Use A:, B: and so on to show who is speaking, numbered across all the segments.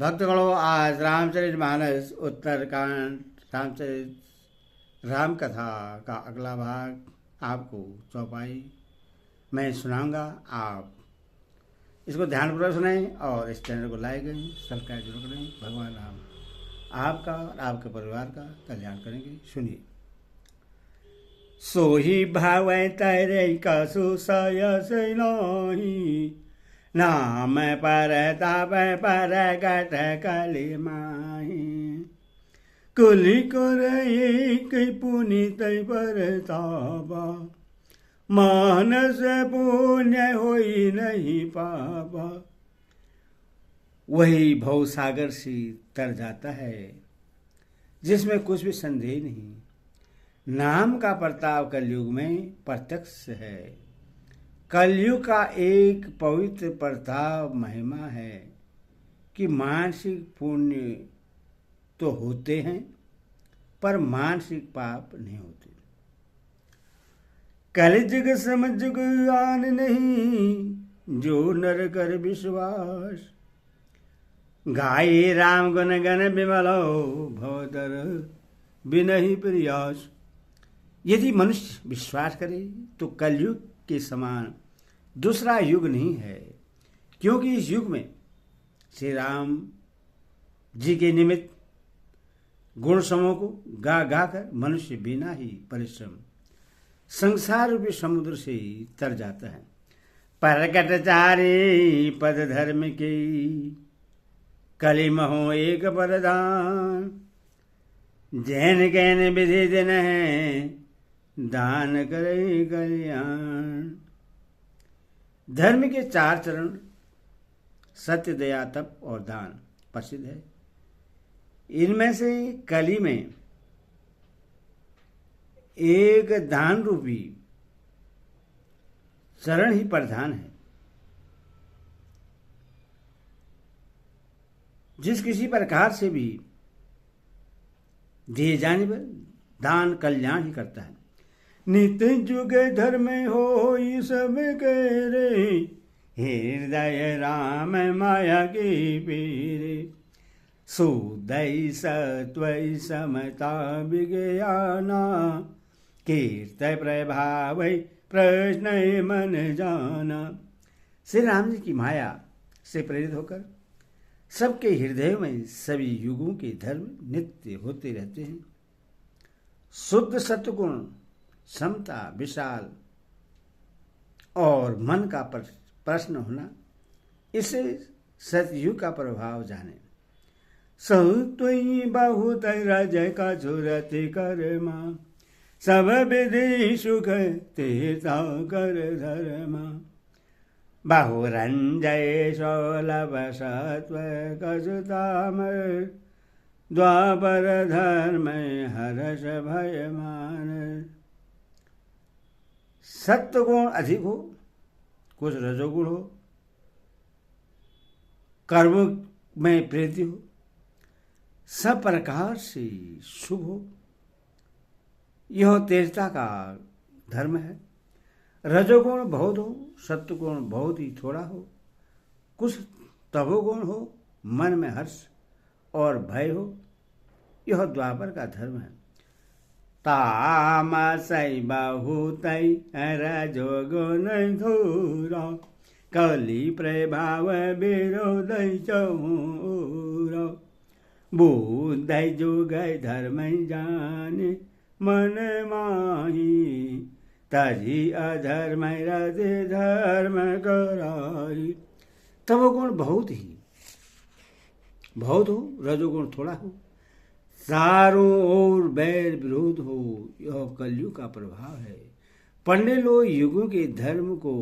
A: भक्तगणों, आज रामचरितमानस उत्तरकांड रामचरित राम कथा का अगला भाग आपको चौपाई मैं सुनाऊंगा। आप इसको ध्यानपूर्वक सुनें और इस चैनल को लाइक करें, सब्सक्राइब जरूर करें। भगवान राम आपका और आपके परिवार का कल्याण करेंगे। सुनिए। सोही भाव तैरे कसु सयस नहीं, नाम पर ताप पर गट कलि माही। कुलि कर एक पुनित पर ताबा, मानस पुण्य होई नहीं पापा। वही भव सागर से तर जाता है जिसमें कुछ भी संदेह नहीं। नाम का प्रताप कलयुग में प्रत्यक्ष है। कलयुग का एक पवित्र प्रताप महिमा है कि मानसिक पुण्य तो होते हैं पर मानसिक पाप नहीं होते। कलयुग समझ आन नहीं, जो नर कर विश्वास। गाये राम गुण गण विमलो, भवतर बिनहि प्रयास। यदि मनुष्य विश्वास करे तो कलयुग के समान दूसरा युग नहीं है, क्योंकि इस युग में श्री राम जी के निमित्त गुण समूह को गा गा कर मनुष्य बिना ही परिश्रम संसार रूपी समुद्र से तर जाता है। परकट चारे पद धर्म के, कलि महो एक वरदान। जैन कैन विधि दिन है, दान करे कल्याण। धर्म के 4 चरण सत्य, दया, तप और दान प्रसिद्ध है। इनमें से कली में एक दान रूपी चरण ही प्रधान है। जिस किसी प्रकार से भी दिए जाने पर दान कल्याण ही करता है। नित्य जुग धर्म हो सब के रे, हृदय राम माया के पीरे। सुदय सत्वय समता विज्ञाना, कीर्त प्रभाव प्रश्न मन जाना। श्री राम जी की माया से प्रेरित होकर सबके हृदयों में सभी युगों के धर्म नित्य होते रहते हैं। शुद्ध सत्वगुण, समता, विशाल और मन का प्रश्न होना, इसे सतयुग का प्रभाव जाने। सहुत्वयी बहुत राजय का झुरत कर्मा, सब विधि सुख तीर्था कर धर्मा। बहुरंजय सौलभ सत्व कसुताम, द्वापर धर्म हर्ष भय मान। सत्वगुण अधिक हो, कुछ रजोगुण हो, कर्म में प्रीति हो, सब प्रकार से शुभ हो, यह तेजता का धर्म है। रजोगुण बहुत हो, सत्वगुण बहुत ही थोड़ा हो, कुछ तमोगुण हो, मन में हर्ष और भय हो, यह द्वापर का धर्म है। तामसै बहुतै रजोगुण धूरा, कलि प्रभाव विरोधै चहुरा। बुद्धै जुगै धर्म जाने, मन माही। तजी अधर्म रति धर्म कराई। तमोगुण बहुत हो, रजोगुण थोड़ा हो, चारों ओर बैर विरोध हो, यह कलयुग का प्रभाव है। पंडित लोग युगों के धर्म को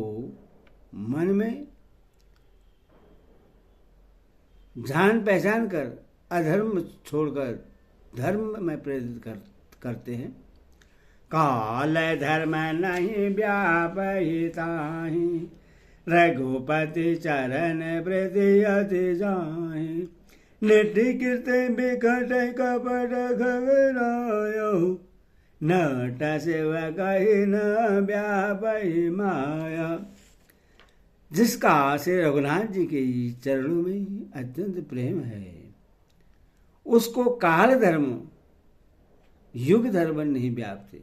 A: मन में जान पहचान कर अधर्म छोड़कर धर्म में प्रेरित करते हैं। काल धर्म नहीं व्यापहिताहि, रघुपति चरण प्रति अति जाहि। निधि कीर्ति बिकट कपट खगरायो, नट सेवा कही न व्यापहि माया। जिसका श्री रघुनाथ जी के चरणों में अत्यंत प्रेम है, उसको काल धर्म युग धर्म नहीं व्यापते।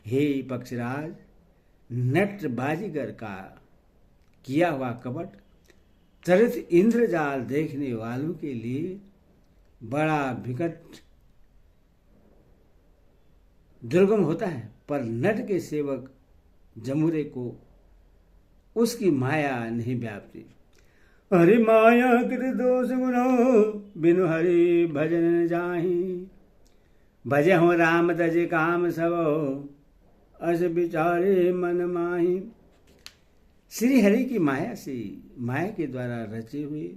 A: हे पक्षराज, नट बाजीगर का किया हुआ कपट चरित इंद्रजाल देखने वालों के लिए बड़ा विकट दुर्गम होता है, पर नट के सेवक जमुरे को उसकी माया नहीं व्यापती। हरि माया कृत दोष गुनो, बिनु हरि भजन न जाहि। भजे हो राम तज काम सब, अस विचारे मन माहि। श्री हरि की माया से, माया के द्वारा रचे हुए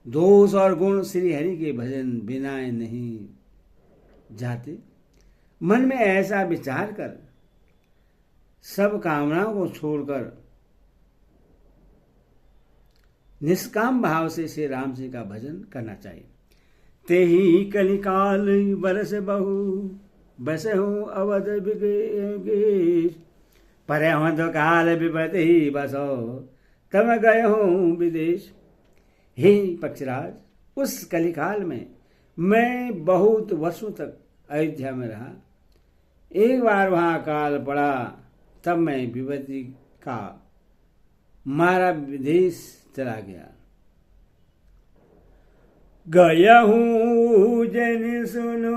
A: दोष और गुण श्री हरि के भजन बिना नहीं जाते। मन में ऐसा विचार कर सब कामनाओं को छोड़कर निष्काम भाव से श्री राम जी का भजन करना चाहिए। ते ही कलिकाल बरस बहु, बस हूँ अवध विदेश। पर तो काल विपति बसो, तब गए हूँ विदेश। हे पक्षराज, उस कलिकाल में मैं बहुत वर्षों तक अयोध्या में रहा। एक बार वहां काल पड़ा, तब मैं विपत्ति का मारा विदेश चला गया। गया हूँ जन सुनो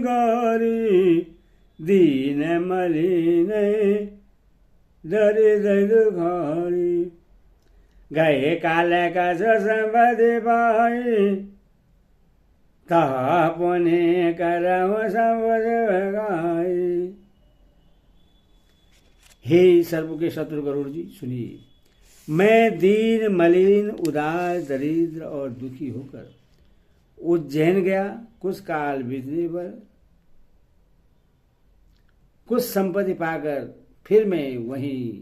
A: गारी, दीन मलिन दरिद्र दुखारी। गए काल का संबद पाई, कहा पुण्य करहु संबद गाई। हे सर्व के शत्रु गरुड़ जी, सुनिए। मैं दीन मलिन उदास दरिद्र और दुखी होकर उज्जैन गया। कुछ काल बीतने पर कुछ संपत्ति पाकर फिर मैं वहीं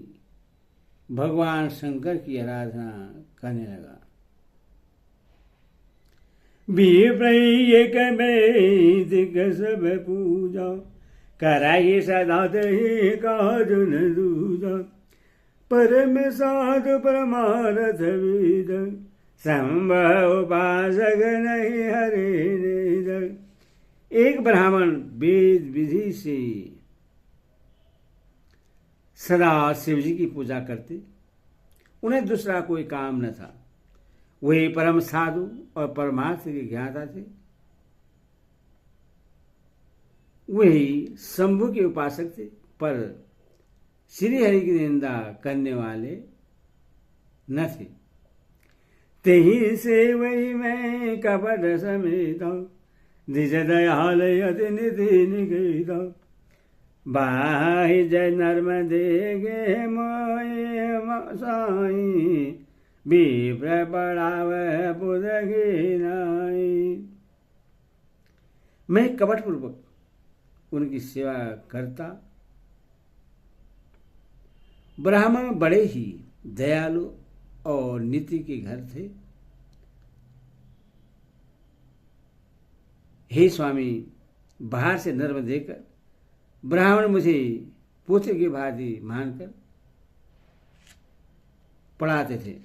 A: भगवान शंकर की आराधना करने लगा। विप्रयक वैदिक सब पूजा, कराई सदा ही काजुन दूजा। परम साधु परमारथ विद, संभव उपासक नहीं हरे निद। एक ब्राह्मण वेद विधि से सदा शिव जी की पूजा करते, उन्हें दूसरा कोई काम न था। वे परम साधु और परमार्थ के ज्ञाता थे। वही शंभु के उपासक थे, पर श्री हरि की निंदा करने वाले न थे। तेहि से वही मैं कपट समेत, निज दयाल अति निधि निकेत। बाहि जय नर्मदे गे मोए साई, विप्र बढ़ावे बुध नाई। मैं कपट पूर्वक उनकी सेवा करता। ब्राह्मण बड़े ही दयालु और नीति के घर थे। हे स्वामी, बाहर से नर्म देकर ब्राह्मण मुझे पुत्र की भांति मानकर पढ़ाते थे।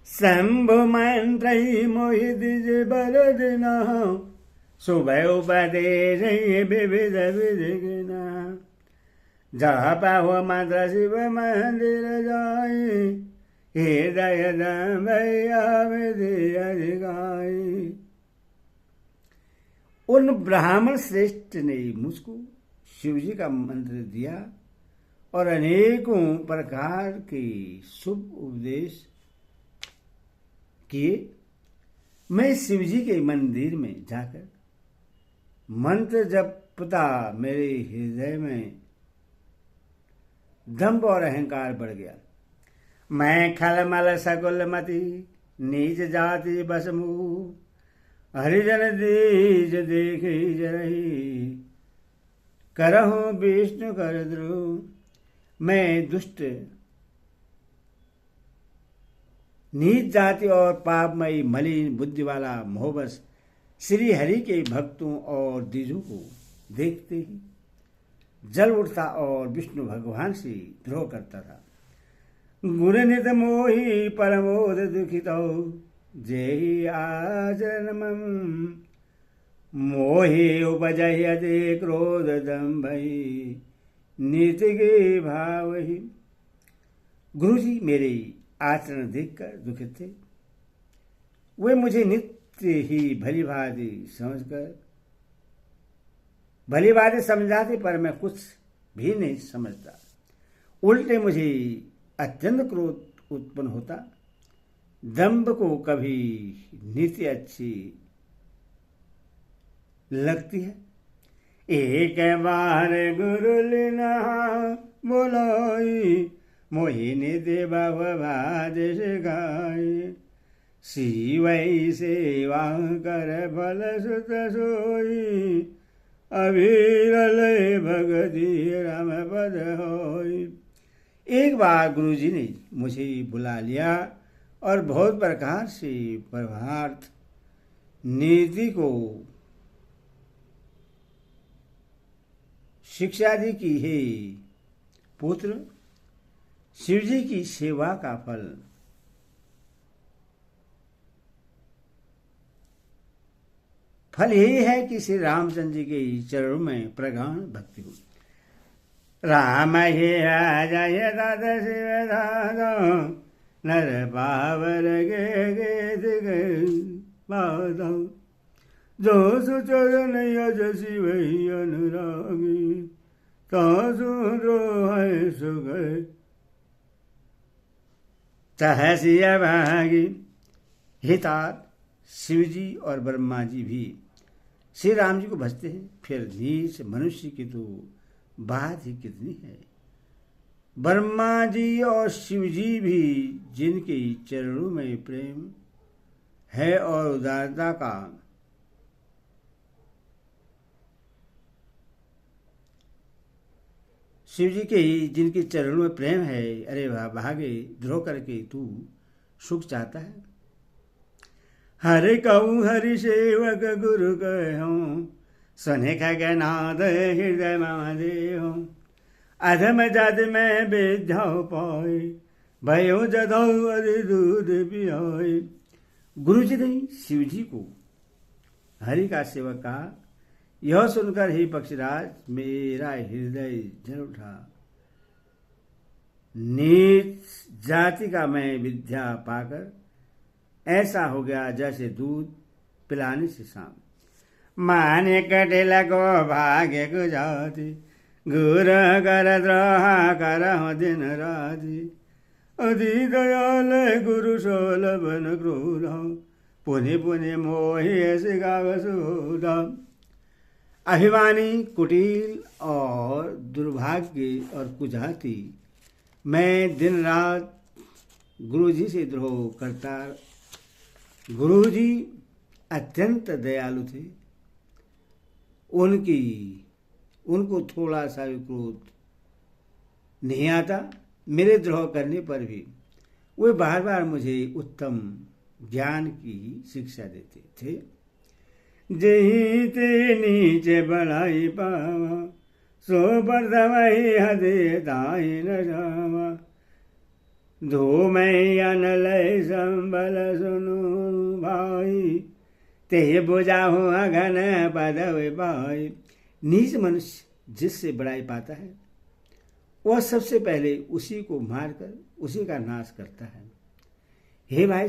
A: शंभु मंत्र मोहि द्विज बरदना, सुबह उपदेश विविध विधिना। जहाँ पाहो मंत्र शिव मंदिर जाई, हृदय भैया विधि अधिकाई। उन ब्राह्मण श्रेष्ठ ने मुझको शिव जी का मंत्र दिया और अनेकों प्रकार के शुभ उपदेश किए। मैं शिव जी के मंदिर में जाकर मंत्र जपता, मेरे हृदय में दंभ और अहंकार बढ़ गया। मैं खलमल सकुल मति, नीच जाति बसमू। हरिजन दीज देखे जरही, करहूं विष्णु कर द्रोह। मैं दुष्ट, नीच जाति और पापमयी मलिन बुद्धि वाला मोहबस श्री हरि के भक्तों और द्विजों को देखते ही जल उठता और विष्णु भगवान से द्रोह करता था। गुरु नित मोहि परमोद दुखित जेहि आचरण मोहि उपजय दे क्रोध दम्भई नीति के भाव ही। गुरु जी मेरे आचरण देखकर दुखित थे। वे मुझे नित्य ही भली भांति समझाते, पर मैं कुछ भी नहीं समझता। उल्टे मुझे अत्यंत क्रोध उत्पन्न होता। दंभ को कभी नीति अच्छी लगती है। एक बार गुरु लेना बोलाई मोहिनी देव भाज सिखाई शिवई सेवा कर फल सुत सोई अभिरल भगति राम पद होई। एक बार गुरु जी ने मुझे बुला लिया और बहुत प्रकार से परमार्थ नीति को शिक्षा दी कि हे पुत्र, शिव जी की सेवा का फल यही है कि श्री रामचंद्र जी के चरणों में प्रगाढ़ भक्ति हो। राम हे जय दाद शिव दाद नर पावर गे जो सुचरण यज शिव अनुरागी तासुद्रोह सुगय तहसिया भागी। हितात शिव जी और ब्रह्मा जी भी श्री राम जी को भजते हैं, फिर नीच मनुष्य की तो बात ही कितनी है। ब्रह्मा जी और शिव जी भी जिनके चरणों में प्रेम है और उदारता का शिव जी के जिनके चरणों में प्रेम है, अरे भागे द्रोह करके तू सुख चाहता है। हरे कहूँ हरि सेवक गुरु कहूँ सुने खगनाद हृदय महादेव अधम जात में विद्या पाए भयो जदौ अरि दूध पियाए। गुरु जी ने शिव जी को हरि का सेवक कहा। यह सुनकर ही पक्षीराज मेरा हृदय जल उठा। नीच जाति का मैं विद्या पाकर ऐसा हो गया जैसे दूध पिलाने से शाम। माने कटे लगो भाग्य गुजाती गुरु कर द्रोहा कर दिन राती अति दयाल गुरु सोलभन क्रूर पुनि पुनि मोहि सिगाव सुधा। अभिमानी कुटिल और दुर्भाग्य और कुजाती मैं दिन रात गुरु जी से द्रोह करता। गुरु जी अत्यंत दयालु थे। उनको थोड़ा सा भी क्रोध नहीं आता। मेरे द्रोह करने पर भी वे बार बार मुझे उत्तम ज्ञान की शिक्षा देते थे। जही ते नीचे बढ़ाई पावा सो प्रथमहि हदे दाई न जावा धो मैं अनलय संबल सुनु भाई ते बुझाहु अघन पदव पाई। नीच मनुष्य जिससे बड़ाई पाता है वह सबसे पहले उसी को मारकर उसी का नाश करता है। हे भाई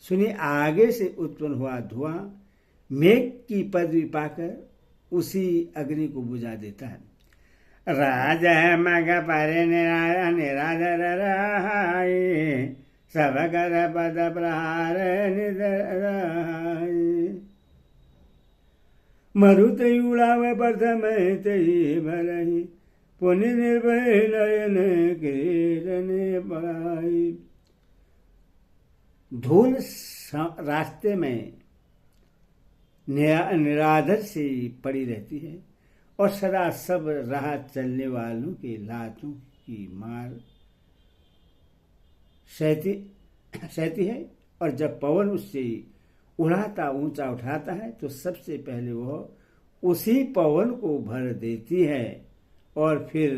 A: सुनिए आगे से उत्पन्न हुआ धुआं मेघ की पदवी पाकर उसी अग्नि को बुझा देता है। राजा मग पर निराधर रहाय सब कर पद प्रहार निधराय मरुत उड़ाव प्रथम तही भरही पुनि निर्भय नयन किरण पाई। धूल रास्ते में निराधर से पड़ी रहती है और सदा सब राह चलने वालों के लातों की मार सहती है। और जब पवन उससे उड़ाता ऊंचा उठाता है तो सबसे पहले वह उसी पवन को भर देती है और फिर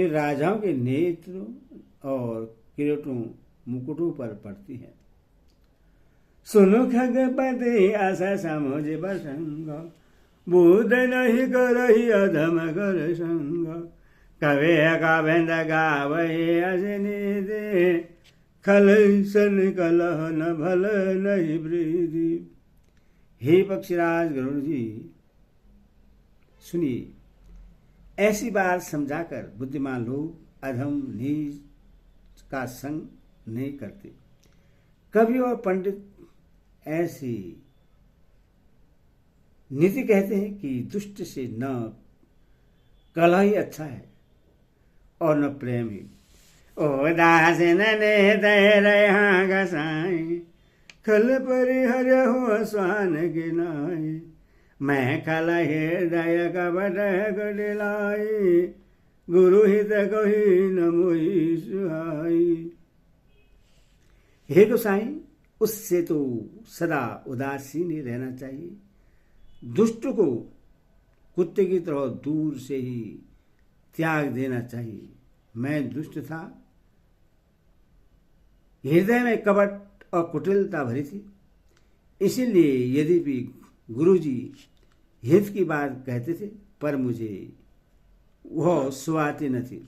A: राजाओं के नेत्र और किरीटों मुकुटों पर पड़ती है। सुनो खगपति आशा समुझ बसंग, बुध नहीं करही अधम कर संग, कवे कावेंद गावही अजनी दे, खल सन कलह न भल नहीं वृद्धि। हे पक्षीराज गरुड़ जी, सुनिए, ऐसी बात समझाकर बुद्धिमान लोग अधम नीच का संग नहीं करते। कवि और पंडित ऐसी नीति कहते हैं कि दुष्ट से न कलह ही अच्छा है और न प्रेम ही। ओ दास ने दे रहा गसाई, खल परिहर हो स्वान गिनाई, मैं खल हृदय कपट गडिलाई, गुरु हित कही न मोहि सुहाई। हे गोसाई, उससे तो सदा उदासीन ही रहना चाहिए। दुष्ट को कुत्ते की तरह दूर से ही त्याग देना चाहिए। मैं दुष्ट था, हृदय में कपट और कुटिलता भरी थी, इसीलिए यद्यपि गुरुजी हित की बात कहते थे पर मुझे वह सुहाती न थी।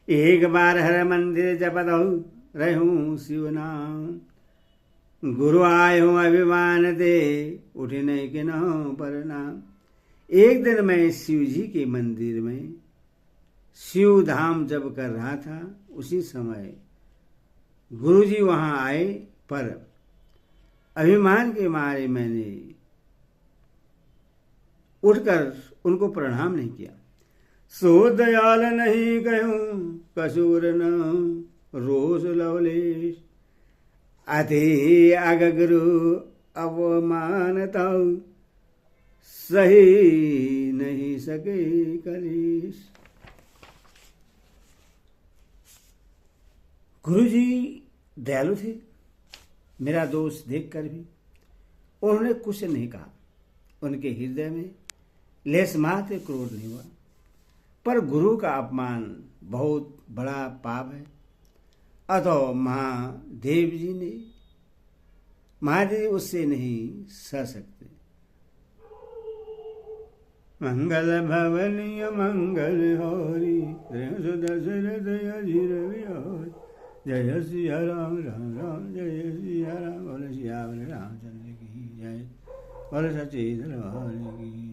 A: एक बार हर मंदिर जपत रहूं शिव नाम, गुरु आए हूं अभिमान दे, उठे नहीं के न पर नाम। एक दिन मैं शिव जी के मंदिर में शिव धाम जप कर रहा था। उसी समय गुरु जी वहां आए, पर अभिमान के मारे मैंने उठकर उनको प्रणाम नहीं किया। सो दयाल नहीं कहूं कसूर न रोष लवलेश, अति अगुरु अवमानता सही नहीं सके कलेश। गुरुजी दयालु थे। मेरा दोष देखकर भी उन्होंने कुछ नहीं कहा। उनके हृदय में लेस मात्र क्रोध नहीं हुआ। पर गुरु का अपमान बहुत बड़ा पाप है। अतः महादेव उससे नहीं सह सकते। मंगल भवनीय मंगल हरि, दशरथ अजीर विहारी, जय सिया राम राम राम जय सिया राम, बोल सियावर रामचंद्र की जय, बोल सच्चे दरबार की।